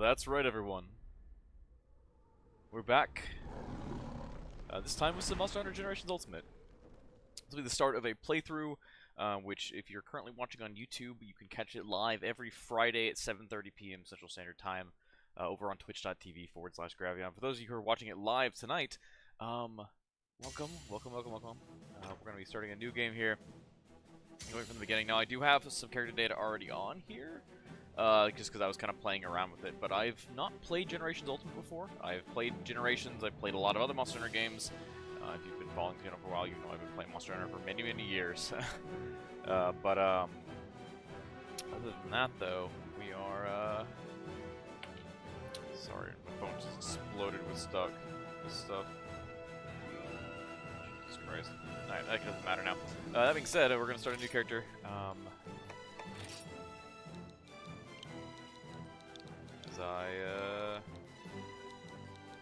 That's right, everyone. We're back. This time with some Monster Hunter Generations Ultimate. This will be the start of a playthrough, which, if you're currently watching on YouTube, you can catch it live every Friday at 7:30 p.m. Central Standard Time over on twitch.tv/Gravion. For those of you who are watching it live tonight, welcome. We're going to be starting a new game here, going from the beginning. Now, I do have some character data already on here, just because I was kind of playing around with it, but I've not played Generations Ultimate before. I've played Generations, I've played a lot of other Monster Hunter games. If you've been following the channel for a while, you know I've been playing Monster Hunter for many, many years. Other than that, though, we are, sorry, my phone just exploded with stuff. Jesus Christ. Alright, that doesn't matter now. That being said, we're going to start a new character.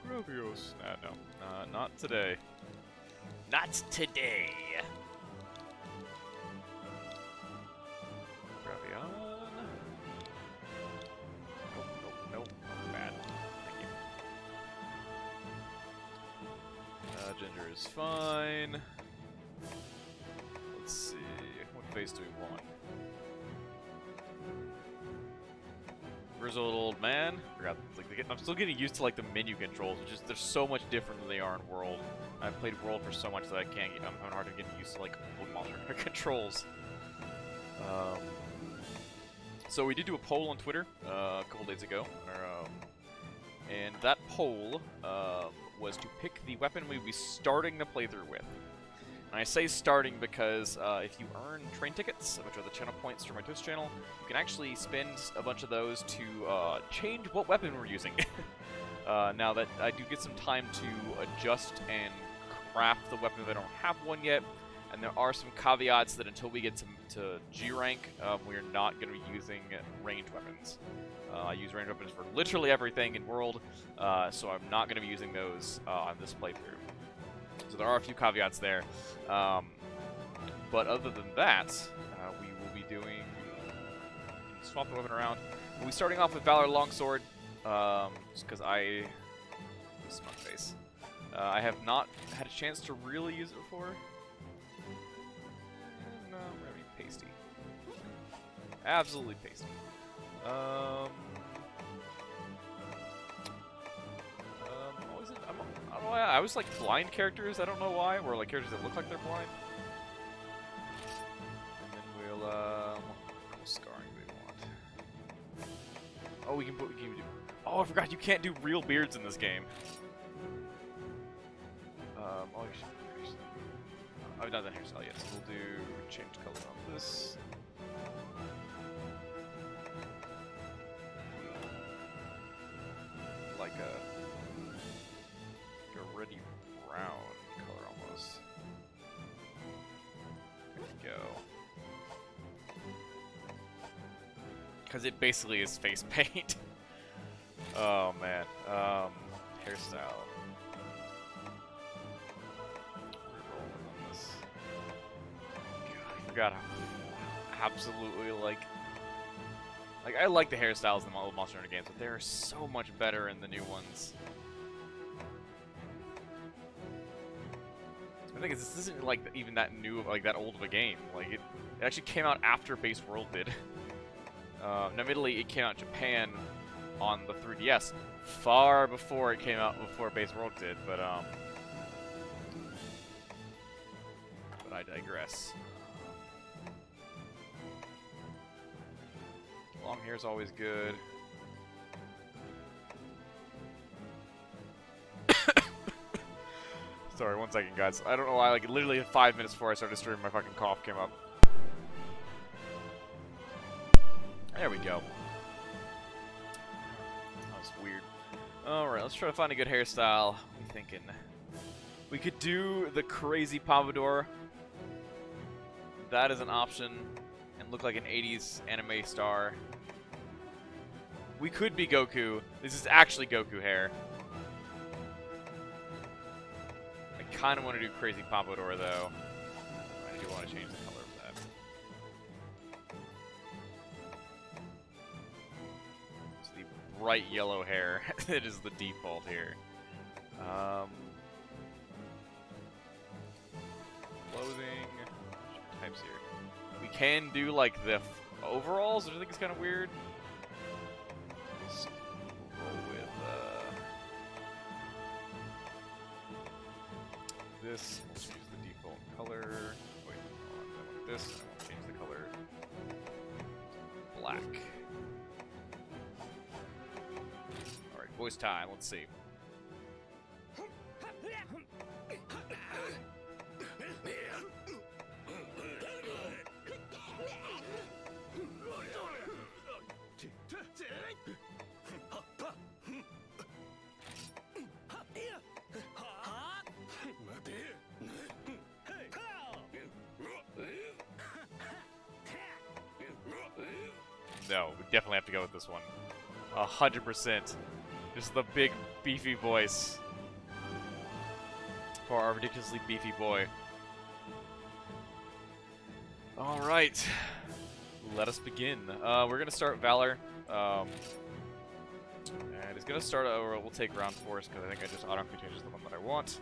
Gravios. No. Not today. Not today! Gravion. Nope. Bad. Thank you. Ginger is fine. Let's see. What face do we want? Grizzled old man. Forgot. I'm still getting used to like the menu controls, which is they're so much different than they are in World. I've played World for so much that I'm having a hard time getting used to like old Monster Hunter controls. So we did do a poll on Twitter a couple days ago, and that poll was to pick the weapon we'd be starting the playthrough with. And I say starting because if you earn train tickets, which are the channel points for my Twitch channel, you can actually spend a bunch of those to change what weapon we're using. Now that I do get some time to adjust and craft the weapon if I don't have one yet, and there are some caveats that until we get to G rank, we're not going to be using ranged weapons. I use ranged weapons for literally everything in World, so I'm not going to be using those on this playthrough. So there are a few caveats there, but other than that, we will be doing, swap the weapon around. We'll be starting off with Valor Longsword, just because this smug face, I have not had a chance to really use it before. No, I'm gonna be pasty. Absolutely pasty. I was like blind characters, I don't know why, or like characters that look like they're blind. And then we'll, what scarring do we want? Oh, we can do, oh, I forgot you can't do real beards in this game. I've not done hairstyle yet, so we'll do change color on this. Like a reddy brown color almost. There we go. Because it basically is face paint. Oh man. Hairstyle. God, I forgot how absolutely like I like the hairstyles in the old Monster Hunter games, but they're so much better in the new ones. I think this isn't like even that new, like that old of a game. Like it actually came out after Base World did. Now, admittedly, it came out in Japan on the 3DS far before it came out before Base World did. But I digress. Long hair is always good. Sorry, 1 second, guys. I don't know why, like, literally 5 minutes before I started streaming, my fucking cough came up. There we go. That was weird. Alright, let's try to find a good hairstyle. What are we thinking? We could do the crazy pompadour. That is an option. And look like an 80s anime star. We could be Goku. This is actually Goku hair. Kind of want to do crazy pompadour though. I do want to change the color of that. bright yellow hair. It is the default here. Clothing. Types here. We can do like the overalls, which I think is kind of weird. Let's roll with this. We'll just use the default color. Wait, hold on, I want this. I won't change the color. Black. Alright, voice time. Let's see. No, we definitely have to go with this one. 100%. Just the big, beefy voice for our ridiculously beefy boy. Alright. Let us begin. We're gonna start Valor. And it's gonna start over. We'll take round force because I think I just automatically changes the one that I want.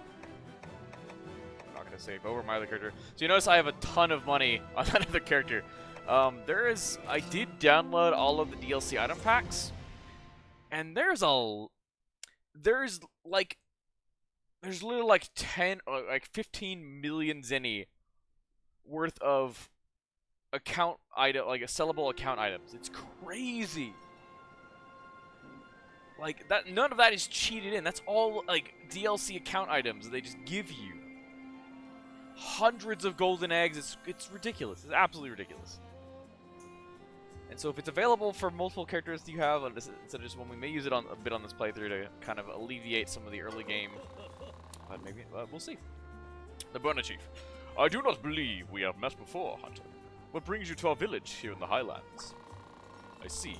I'm not gonna save over my other character. So you notice I have a ton of money on that other character. I did download all of the DLC item packs, and there's literally like 10 or like 15 million zenny worth of account item, like a sellable account items. It's crazy. Like that, none of that is cheated in. That's all like DLC account items that they just give you. Hundreds of golden eggs. It's ridiculous. It's absolutely ridiculous. And so if it's available for multiple characters you have, instead of just one, we may use it a bit on this playthrough to kind of alleviate some of the early game. But maybe, we'll see. The Burner Chief. I do not believe we have met before, Hunter. What brings you to our village here in the Highlands? I see.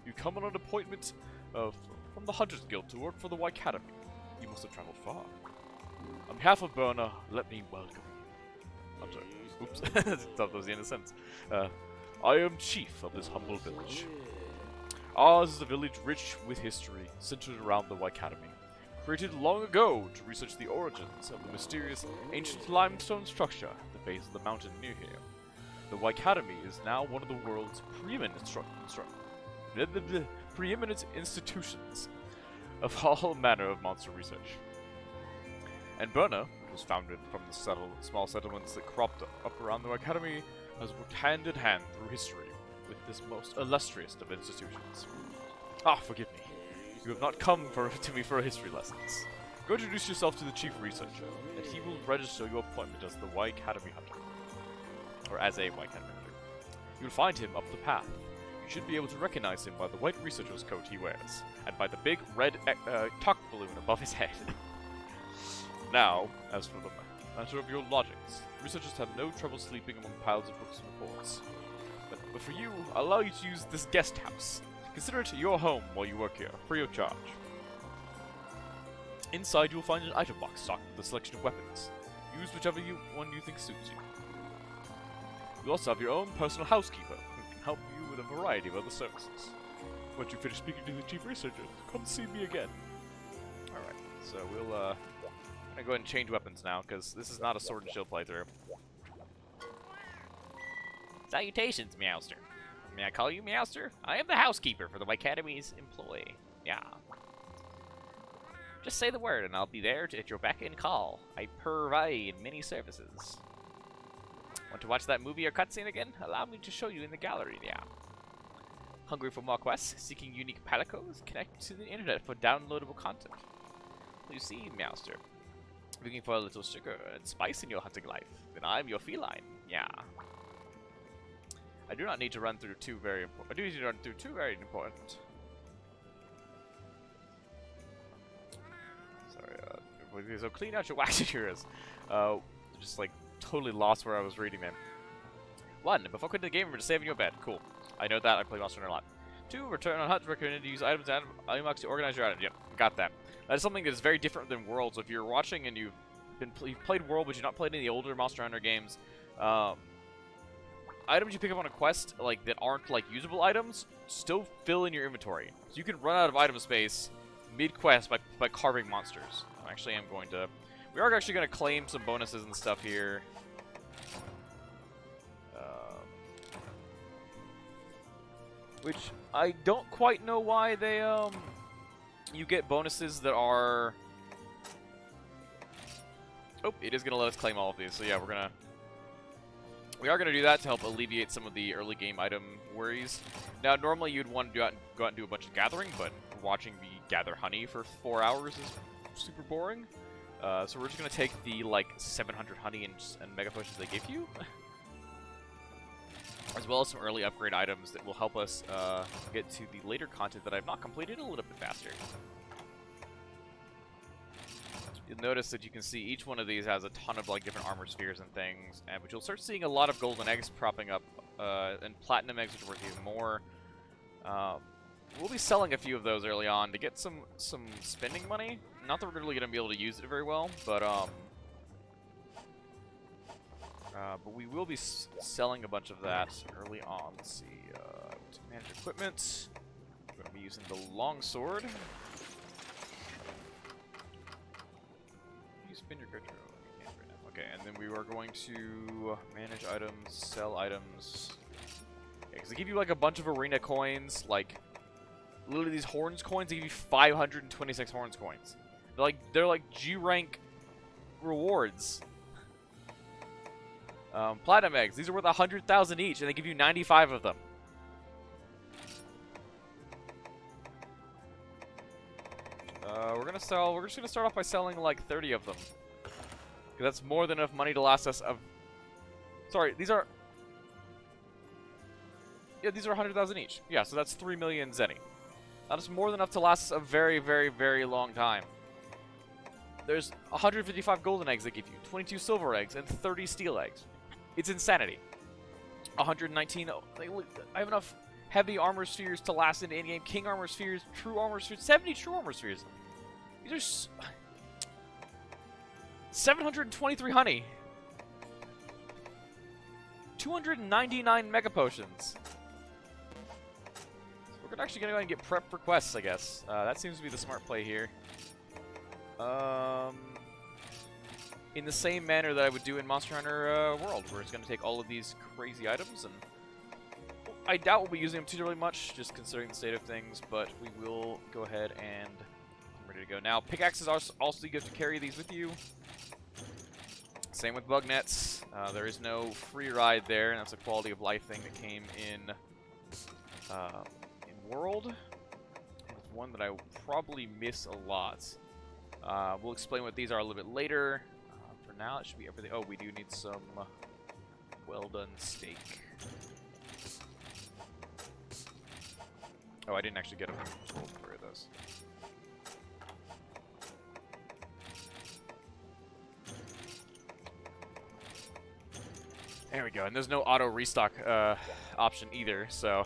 You come on an appointment from the Hunters Guild to work for the Academy. You must have traveled far. On behalf of Burner, let me welcome you. I'm sorry. Oops. That was the end of the sentence. I am chief of this humble village. Ours is a village rich with history, centered around the Academy. Created long ago to research the origins of the mysterious ancient limestone structure at the base of the mountain near here. The Academy is now one of the world's preeminent institutions of all manner of monster research. And Burner, which was founded from the small settlements that cropped up around the Academy, has worked hand in hand through history with this most illustrious of institutions. Ah, forgive me. You have not come to me for history lessons. Go introduce yourself to the chief researcher, and he will register your appointment as the Y Academy Hunter. Or as a Y Academy Hunter. You'll find him up the path. You should be able to recognize him by the white researcher's coat he wears, and by the big red talk balloon above his head. Now, as for the matter of your lodgings, researchers have no trouble sleeping among piles of books and reports. But for you, I'll allow you to use this guest house. Consider it your home while you work here, free of charge. Inside you will find an item box stocked with a selection of weapons. Use whichever one you think suits you. You also have your own personal housekeeper, who can help you with a variety of other services. Once you finish speaking to the chief researcher, come see me again. Alright, so we'll I'm gonna go ahead and change weapons now, because this is not a sword and shield playthrough. Salutations, Meowster. May I call you Meowster? I am the housekeeper for the Academy's employee. Yeah. Just say the word and I'll be there at your beck and call. I provide many services. Want to watch that movie or cutscene again? Allow me to show you in the gallery, yeah. Hungry for more quests? Seeking unique palicos? Connect to the internet for downloadable content. You see, Meowster. Looking for a little sugar and spice in your hunting life? Then I'm your feline, yeah. I do not need to run through two very important. I do need to run through two very important. Sorry, so clean out your wax ears. Just like totally lost where I was reading them. 1. Before quitting the game, we're just saving your bed. Cool. I know that. I play Monster Hunter a lot. 2. Return on hunt. Recommended to use items and unlocks to organize your items. Yep, got that. That is something that is very different than World. So if you're watching and you've played World, but you've not played any of the older Monster Hunter games, items you pick up on a quest, like, that aren't, like, usable items, still fill in your inventory. So you can run out of item space mid-quest by carving monsters. I actually am going to... We are actually going to claim some bonuses and stuff here. Which, I don't quite know why they, you get bonuses that are... Oh, it is going to let us claim all of these, so yeah, we are going to do that to help alleviate some of the early game item worries. Now, normally you'd want to go out and do a bunch of gathering, but watching me gather honey for 4 hours is super boring. So we're just going to take the, like, 700 honey and mega potions they give you. As well as some early upgrade items that will help us get to the later content that I've not completed a little bit faster. You'll notice that you can see each one of these has a ton of like different armor spheres and things, but you'll start seeing a lot of golden eggs propping up, and platinum eggs, which are worth even more. We'll be selling a few of those early on to get some spending money. Not that we're really going to be able to use it very well, but we will be selling a bunch of that early on. Let's see, to manage equipment, we're going to be using the longsword. You spin your character. You can't right now. Okay, and then we are going to manage items, sell items. Yeah, because they give you like a bunch of arena coins, like literally these horns coins. They give you 526 horns coins. They're like G rank rewards. Platinum eggs. These are worth 100,000 each, and they give you 95 of them. We're just gonna start off by selling like 30 of them, because that's more than enough money to last us. Sorry, these are 100,000 each. Yeah, so that's 3 million zenny. That is more than enough to last us a very, very, very long time. There's 155 golden eggs they give you, 22 silver eggs, and 30 steel eggs. It's insanity. 119. I have enough heavy armor spheres to last into in-game. King armor spheres, true armor spheres, 70 true armor spheres. These are 723 honey. 299 mega potions. So we're actually gonna go ahead and get prepped for quests, I guess. That seems to be the smart play here. In the same manner that I would do in Monster Hunter World, where it's going to take all of these crazy items, and I doubt we'll be using them too really much, just considering the state of things, but we will go ahead and I'm ready to go. Now, pickaxes are also good to carry these with you. Same with bug nets. There is no free ride there, and that's a quality of life thing that came in World. It's one that I will probably miss a lot. We'll explain what these are a little bit later. For now, it should be everything. Oh, we do need some well-done steak. Oh, I didn't actually get them told for those. There we go, and there's no auto restock option either, so...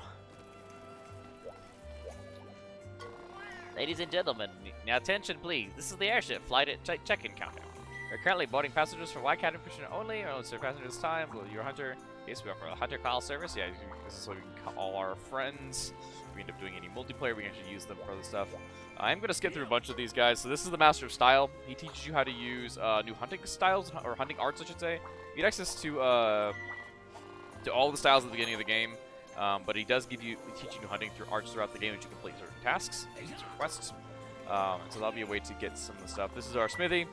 Ladies and gentlemen, now attention please. This is the Airship Flight at check-in counter. We're currently boarding passengers for white cabin fishing only. Or serve passengers this time. Will your hunter? Yes, we offer a hunter call service. Yeah, this is so we can call all our friends. If we end up doing any multiplayer, we can actually use them for the stuff. I'm gonna skip through a bunch of these guys. So this is the Master of Style. He teaches you how to use new hunting styles or hunting arts, I should say. You get access to all the styles at the beginning of the game. But he does teach you new hunting through arts throughout the game as you complete certain tasks, certain quests. So that'll be a way to get some of the stuff. This is our smithy.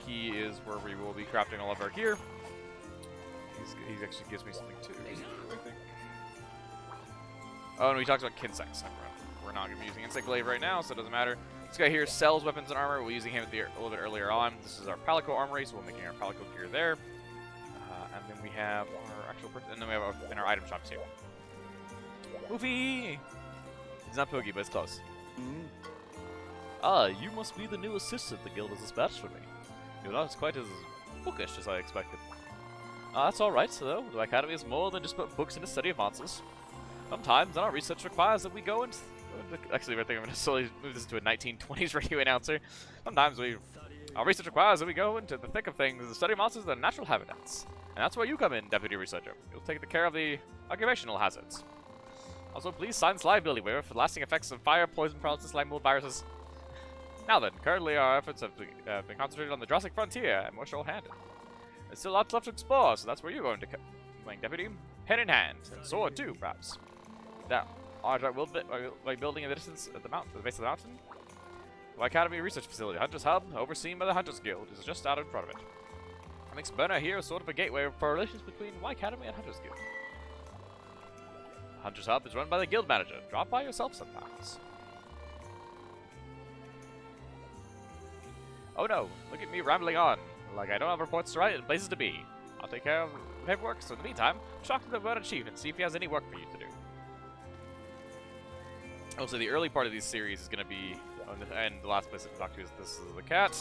He is where we will be crafting all of our gear. He actually gives me something too, I think. Oh, no, he talks about Kinsex. We're not going to be using Insect Glaive right now, so it doesn't matter. This guy here sells weapons and armor. We're using him a little bit earlier on. This is our Palico Armory, so we're making our Palico gear there. And then we have our actual person, and then we have our item shops here. Goofy! It's not Poogie, but it's close. Ah, you must be the new assistant the guild has dispatched for me. You're not quite as bookish as I expected. That's alright, though. The Academy is more than just put books in the study of monsters. Sometimes our research requires that we actually, I think I'm going to slowly move this to a 1920s radio announcer. Sometimes we Our research requires that we go into the thick of things and study monsters in their natural habitats. And that's where you come in, Deputy Researcher. You'll take care of the occupational hazards. Also, please sign this liability waiver for the lasting effects of fire, poison, paralysis, like mold viruses. Now then, currently our efforts have been concentrated on the Jurassic frontier and more short-handed. There's still lots left to explore, so that's where you're going to come, playing Deputy. Hand in hand, and sword too, perhaps. Now, Arjat will be building in the distance at the mountain, at the base of the mountain. The Academy Research Facility, Hunter's Hub, overseen by the Hunters Guild, is just out in front of it. It makes Burner here sort of a gateway for relations between Y Academy and Hunters Guild. Hunter's Hub is run by the guild manager. Drop by yourself sometimes. Oh no, look at me rambling on. Like I don't have reports to write and places to be. I'll take care of the paperwork, so in the meantime, talk to the Burner Chief and see if he has any work for you to do. Also, the early part of these series is going to be, and the last place to talk to is this is the cat.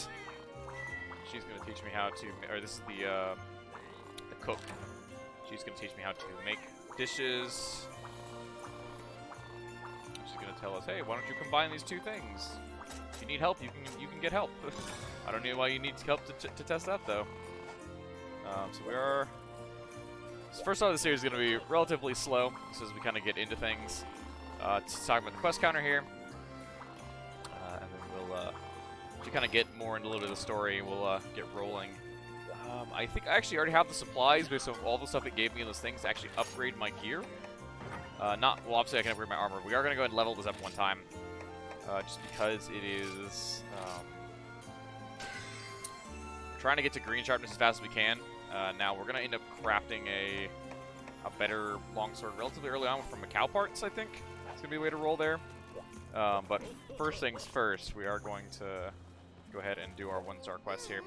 She's going to teach me how to, or this is the cook. She's going to teach me how to make dishes. She's going to tell us, hey, why don't you combine these two things? If you need help, you can get help. I don't know why you need help to test that though. So we are. This first part of the series is going to be relatively slow, so as we kind of get into things. Talking about the quest counter here, and then we'll to kind of get more into a little bit of the story. We'll get rolling. I think I actually already have the supplies based on all the stuff it gave me in those things to actually upgrade my gear. Well, obviously I can upgrade my armor. We are going to go ahead and level this up one time, just because it is trying to get to green sharpness as fast as we can. Now we're going to end up crafting a better longsword relatively early on from Macau parts, I think. It's going to be a way to roll there. But first things first, we are going to go ahead and do our 1-star quest here.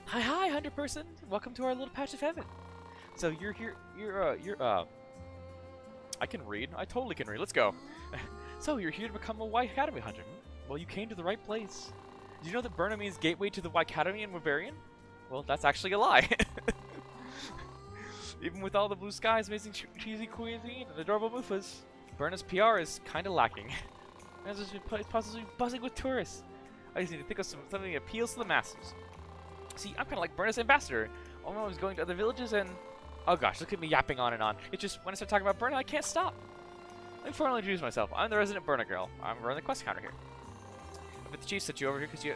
Hi, Hunter Person! Welcome to our little patch of heaven. So you're here, I can read. I totally can read. Let's go. So you're here to become a Y Academy Hunter. Well, you came to the right place. Did you know that Burna means gateway to the Y Academy in Bavarian? Well, that's actually a lie. Even with all the blue skies, amazing cheesy cuisine, and adorable moofas, Burna's PR is kind of lacking. It's possibly buzzing with tourists. I just need to think of something that appeals to the masses. See, I'm kind of like Burna's ambassador. All I was going to other villages and... Oh gosh, look at me yapping on and on. It's just, when I start talking about Burna, I can't stop. Let me formally introduce myself. I'm the resident Burna girl. I'm running the quest counter here. But the chief sent you over here because you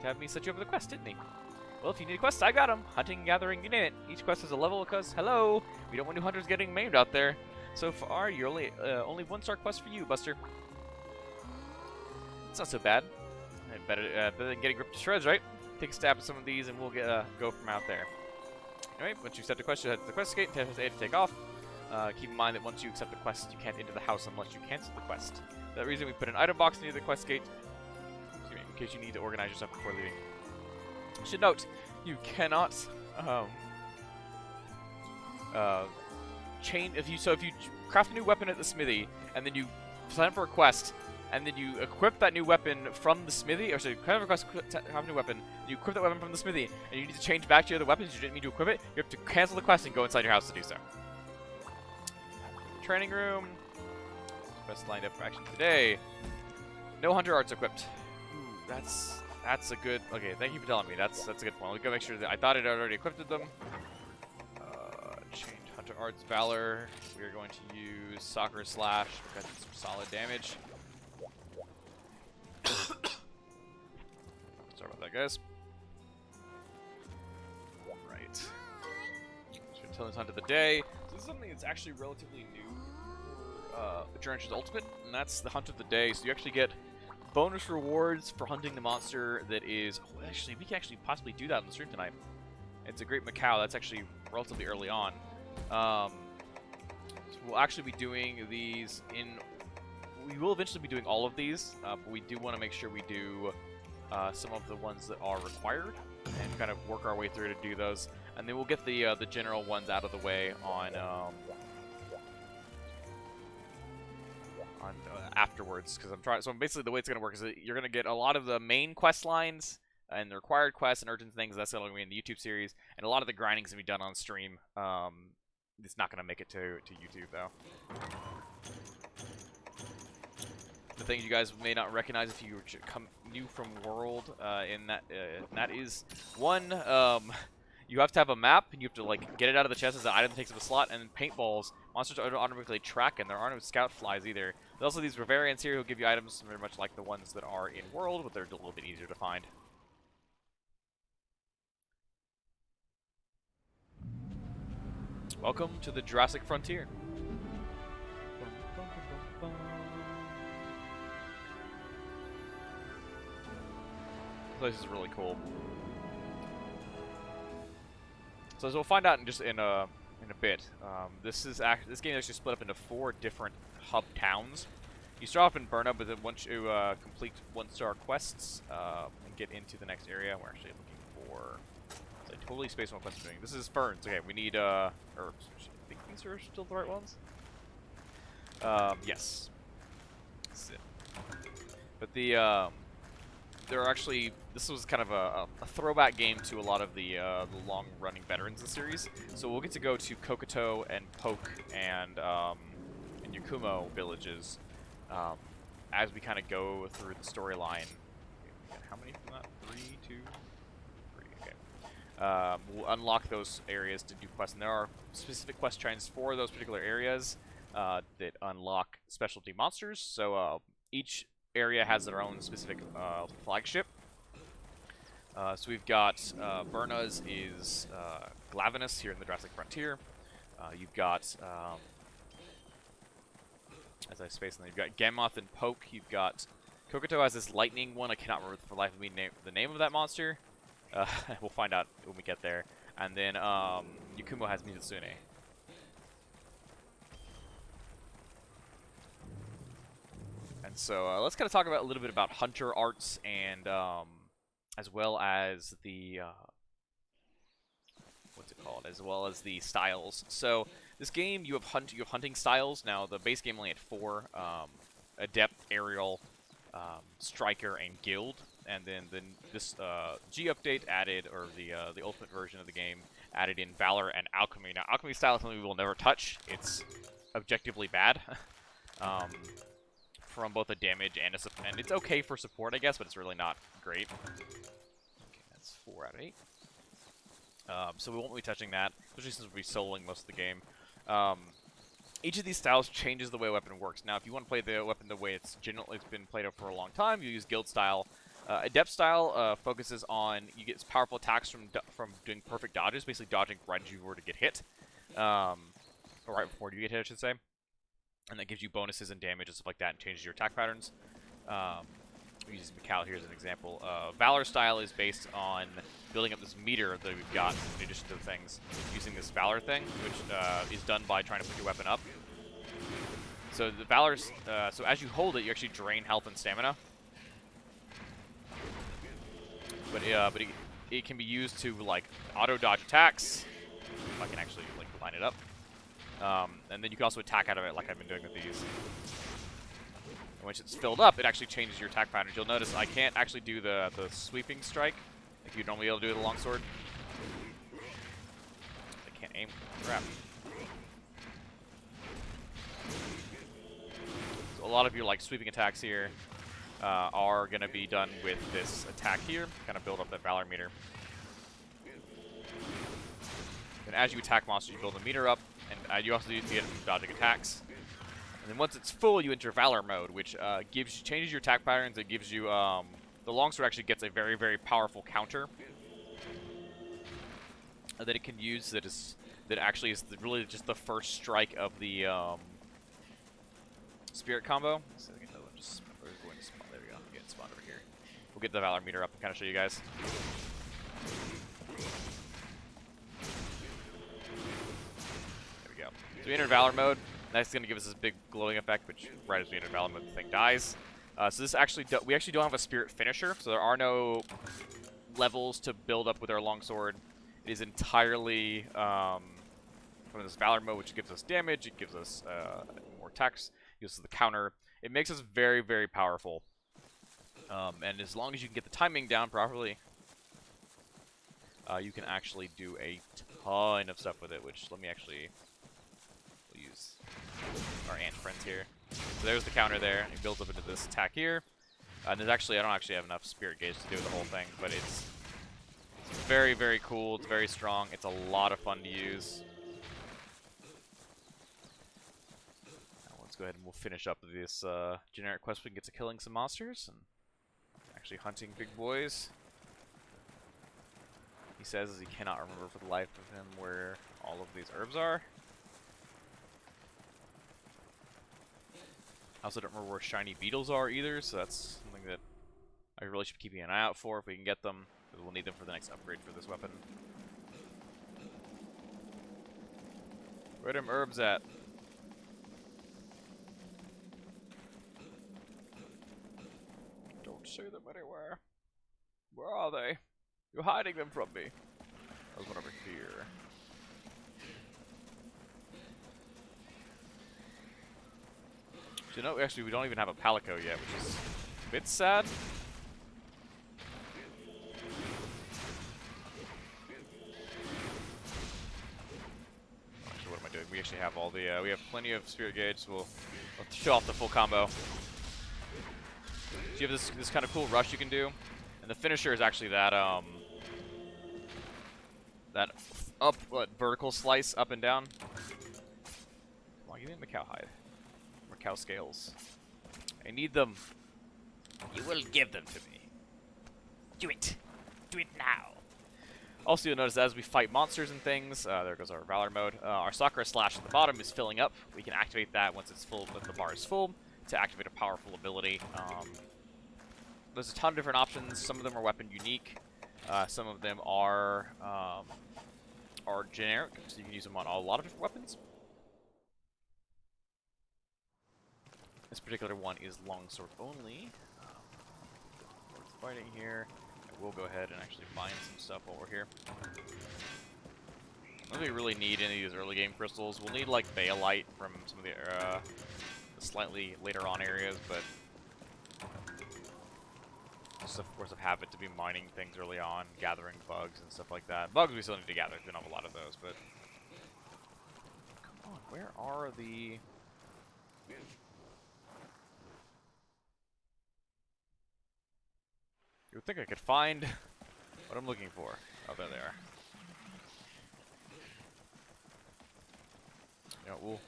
had me set you over the quest, didn't he? Well, if you need a quest, I got them. Hunting, gathering, you name it. Each quest has a level because, hello, we don't want new hunters getting maimed out there. So far, you're only 1-star quest for you, Buster. It's not so bad. Better than getting ripped to shreds, right? Take a stab at some of these, and we'll go from out there. Anyway, once you accept the quest, you head to the quest gate. Tell us A to take off. Keep in mind that once you accept the quest, you can't enter the house unless you cancel the quest. For that reason, we put an item box near the quest gate, in case you need to organize yourself before leaving. You should note, you cannot if you craft a new weapon at the smithy and then you sign up for a quest and then you equip that new weapon from the smithy, or sorry, craft a request to have a new weapon, you equip that weapon from the smithy and you need to change back to your other weapons you didn't mean to equip it, you have to cancel the quest and go inside your house to do so. Training room. Quest lined up for action today. No hunter arts equipped. Ooh, that's a good... Okay, thank you for telling me. That's a good point. We'll go make sure that... I thought it had already equipped them. Change Hunter Arts Valor. We are going to use Soccer Slash because it's some solid damage. Sorry about that, guys. Right. Should tell us Hunt of the Day. So this is something that's actually relatively new for Generations Ultimate, and that's the Hunt of the Day. So you actually get bonus rewards for hunting the monster that is... Oh, actually, we can actually possibly do that on the stream tonight. It's a great Macau. That's actually relatively early on. So we'll actually be doing these in... We will eventually be doing all of these, but we do want to make sure we do some of the ones that are required and kind of work our way through to do those. And then we'll get the general ones out of the way on afterwards, because I'm trying. So basically, the way it's going to work is that you're going to get a lot of the main quest lines and the required quests and urgent things. That's going to be in the YouTube series, and a lot of the grinding's going to be done on stream. It's not going to make it to YouTube though. the things you guys may not recognize if you were new from World, and that is one, you have to have a map, and you have to like get it out of the chest as an item that takes up a slot, and then paintballs. Monsters don't automatically track, and there are no scout flies either. There's also these variants here who give you items very much like the ones that are in World, but they're a little bit easier to find. Welcome to the Jurassic Frontier. This place is really cool. So as we'll find out in a bit, this game is actually split up into 4 different hub towns. You start off in Burna, but then once you complete 1-star quests and get into the next area, we're actually looking for. I totally spaced on what quest we're doing. This is Ferns. Okay, we need herbs. I think these are still the right ones. Yes. That's it. But there are actually, this was kind of a throwback game to a lot of the long-running veterans of the series. So we'll get to go to Kokoto and Poke and Yakumo villages as we kind of go through the storyline. How many from that? 3, 2, 3. Okay. We'll unlock those areas to do quests, and there are specific quest trains for those particular areas that unlock specialty monsters. So each area has their own specific flagship. So we've got Burna's is Glavenus here in the Jurassic Frontier. You've got, as I space, and then you've got Gammoth and Poke. You've got Kokoto has this lightning one. I cannot remember for the life of me the name of that monster. We'll find out when we get there. And then Yakumo has Mizusune. And so let's kind of talk about a little bit about hunter arts and as well as the what's it called? As well as the styles. So this game you have hunting styles. Now the base game only had 4: Adept, Aerial, Striker, and Guild. And then this G update added, or the ultimate version of the game added in Valor and Alchemy. Now Alchemy style is something we will never touch. It's objectively bad. From both a damage and and it's okay for support, I guess, but it's really not great. Okay, that's 4 out of 8. So we won't be touching that, especially since we'll be soloing most of the game. Each of these styles changes the way a weapon works. Now, if you want to play the weapon the way it's been played for a long time, you use Guild style. Adept style focuses on you get powerful attacks from doing perfect dodges, basically dodging right as you were to get hit, or right before you get hit, I should say. And that gives you bonuses and damage and stuff like that, and changes your attack patterns. We use Mikal here as an example. Valor style is based on building up this meter that we've got in addition to the things, using this Valor thing, which is done by trying to put your weapon up. So the Valor's, so as you hold it, you actually drain health and stamina. But it can be used to like auto dodge attacks. If I can actually like line it up. And then you can also attack out of it like I've been doing with these. And once it's filled up, it actually changes your attack patterns. You'll notice I can't actually do the sweeping strike like you'd normally be able to do with a longsword. I can't aim. Crap. So a lot of your like sweeping attacks here are going to be done with this attack here. Kind of build up that Valor meter. And as you attack monsters, you build the meter up. And you also get it from dodging attacks. And then once it's full, you enter Valor Mode, which changes your attack patterns. It gives you the longsword actually gets a very, very powerful counter that it can use. That actually is really just the first strike of the spirit combo. So there we go. There we go. Get spawned over here. We'll get the Valor meter up and kind of show you guys. So we entered Valor Mode. That's going to give us this big glowing effect, which right as we enter Valor Mode, the thing dies. So this actually, we actually don't have a spirit finisher, so there are no levels to build up with our longsword. It is entirely from this Valor Mode, which gives us damage. It gives us more attacks. It gives us the counter. It makes us very, very powerful. And as long as you can get the timing down properly, you can actually do a ton of stuff with it. Which let me actually. Use our ant friends here. So there's the counter there. It builds up into this attack here. And there's actually, I don't actually have enough spirit gauge to do the whole thing, but it's very, very cool. It's very strong. It's a lot of fun to use. Now let's go ahead and we'll finish up this generic quest. We can get to killing some monsters and actually hunting big boys. He says he cannot remember for the life of him where all of these herbs are. I also don't remember where shiny beetles are either, so that's something that I really should be keeping an eye out for if we can get them, because we'll need them for the next upgrade for this weapon. Where them herbs at? Don't see them anywhere. Where are they? You're hiding them from me. There's one over here. So, you know, actually, we don't even have a Palico yet, which is a bit sad. Actually, what am I doing? We actually have all the, we have plenty of spirit gauge, so we'll show off the full combo. So you have this kind of cool rush you can do, and the finisher is actually that, vertical slice up and down. Come on, give me a Macau hide. Cow scales. I need them. You will give them to me. Do it. Do it now. Also, you'll notice as we fight monsters and things, there goes our Valor Mode. Our Sakura Slash at the bottom is filling up. We can activate that once it's full, when the bar is full, to activate a powerful ability. There's a ton of different options. Some of them are weapon unique. Some of them are generic, so you can use them on a lot of different weapons. This particular one is longsword only. Fighting here. I will go ahead and actually find some stuff while we're here. I don't think we really need any of these early game crystals. We'll need like Baelite from some of the slightly later on areas, but just of course of habit to be mining things early on, gathering bugs and stuff like that. Bugs we still need to gather. We don't have a lot of those, but come on, where are the? You would think I could find what I'm looking for. Oh, there they are. You know,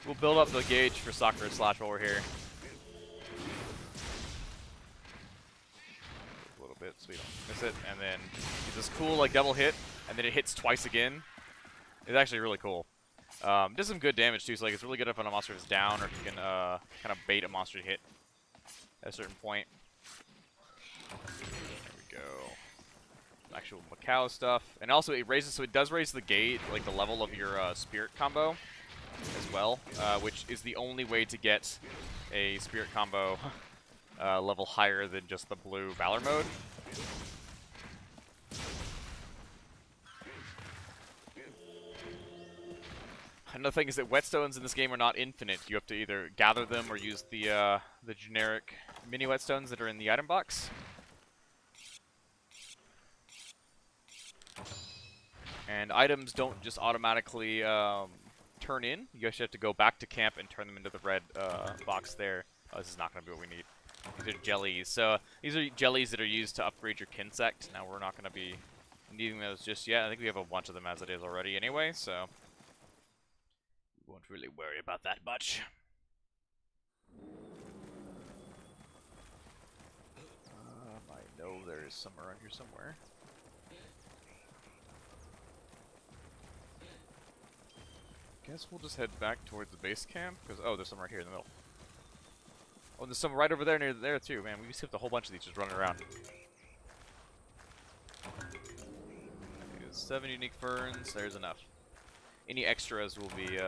we'll build up the gauge for Sakura Slash while we're here. A little bit so we don't miss it, and then get this cool like double hit, and then it hits twice again. It's actually really cool. Does some good damage too. So like it's really good if a monster is down, or if you can kind of bait a monster to hit at a certain point. There we go. Actual Macau stuff. And also it raises, so it does raise the gate, like the level of your spirit combo as well, which is the only way to get a spirit combo level higher than just the blue Valor Mode. Another thing is that whetstones in this game are not infinite. You have to either gather them or use the generic mini whetstones that are in the item box. And items don't just automatically turn in. You actually have to go back to camp and turn them into the red box there. Oh, this is not going to be what we need. These are jellies. So these are jellies that are used to upgrade your Kinsect. Now we're not going to be needing those just yet. I think we have a bunch of them as it is already anyway, so we won't really worry about that much. I know there's some around here somewhere. Guess we'll just head back towards the base camp, because, oh, there's some right here in the middle. Oh, and there's some right over there near there, too. Man, we skipped a whole bunch of these just running around. There's 7 unique ferns. There's enough. Any extras will be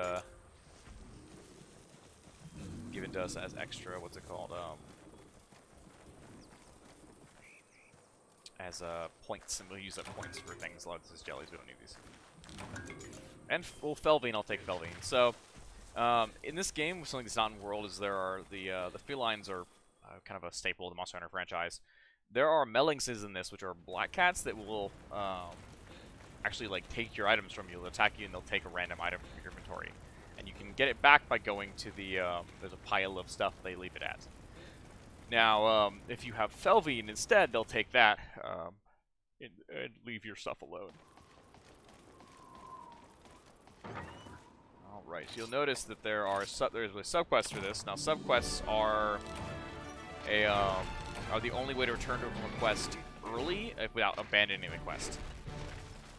given to us as extra, what's it called? As points, and we'll use up points for things. A lot of this is jellies, we don't need these. And, well, Felvine, I'll take Felvine. So, in this game, something that's not in World is there are the felines are kind of a staple of the Monster Hunter franchise. There are Mellingses in this, which are black cats that will actually like take your items from you. They'll attack you and they'll take a random item from your inventory. and you can get it back by going to the, there's a pile of stuff they leave it at. Now, if you have Felvine instead, they'll take that, and leave your stuff alone. Alright, so you'll notice that there's a subquest for this. Now, subquests are the only way to return to a quest early without abandoning the quest.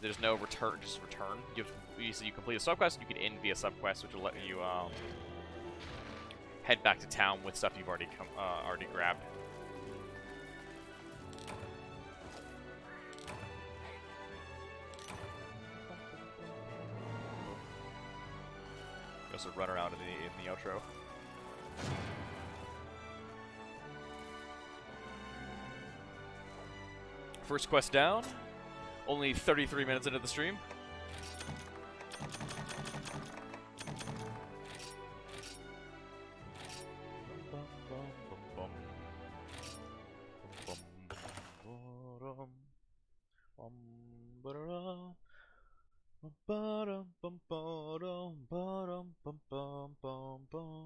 There's no return, just return. You complete a subquest, you can end via subquest, which will let you head back to town with stuff you've already grabbed. You also run around in the outro. First quest down. Only 33 minutes into the stream.